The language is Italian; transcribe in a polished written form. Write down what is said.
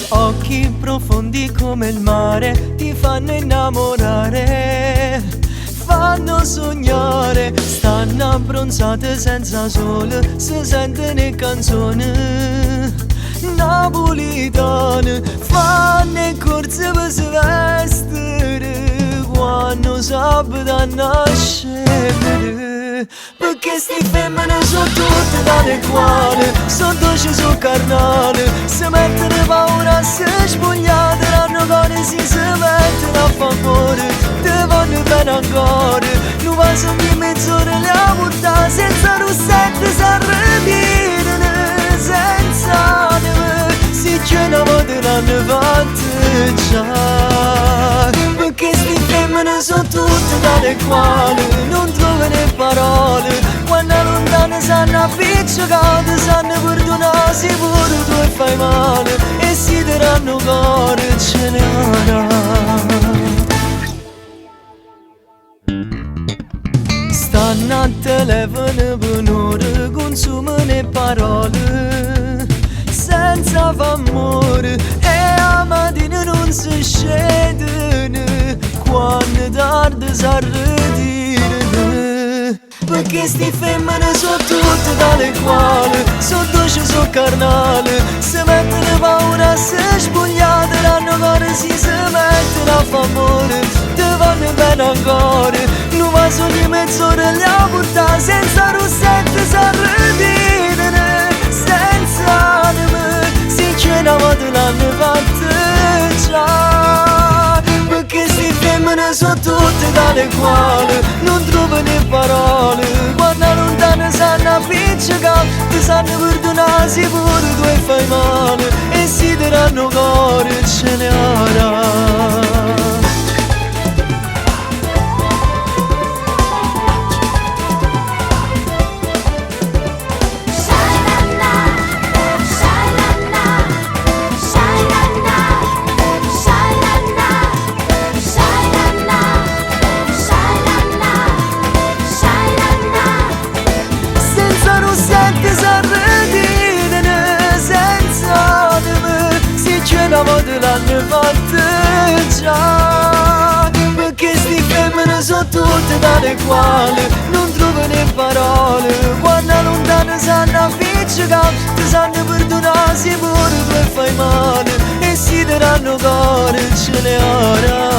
Occhi profondi come il mare ti fanno innamorare, fanno sognare, stanno abbronzate senza sole, si sentono canzoni napolitane, fanno corse per si vestire quando sabato nascere. Perché sti femmine sono tutte dalle quali sono dolci, sono carnali, si mettono paura a se spogliate, l'hanno cuore si mettono a favore, te vanno bene ancora, non va di mezz'ora le ha portate senza rossette, si arrepirono, senza anime, si cenano te l'hanno fatte già. Perché sti femmine sono tutte dalle quali non trovano parole, quando lontane sanno appiccicate, sanno perdonare se pure tu e fai male, e si daranno cuore e ce ne avrà. Stanno a telefono per un'ora, consumano parole senza famore, e a mattina non si scedono quando tardi si arretirano. Perché sti femmine sono tutte dalle quali sono dolci, sono carnali, si mettono paura a se spogliate, l'hanno cuore si mettono a favore, te vanno bene ancora, non va di mezz'ora le ha portate senza rossette, si arretirano, senza anime, si cenano te l'hanno fatte già. Perché sti femmine sono tutte dalle quali non trovano parole, quando lontane sanno appiccicare, ti sanno perdonare se pure tu e fai male, e si daranno cuore e ce ne avrà. Te l'hanno fatte già. Perché sti femmine sono tutte dalle quali non trovano parole, quando lontane sanno appiccicare, ti sanno perdonare se pure tu e fai male, e si daranno cuore e ce ne avrà.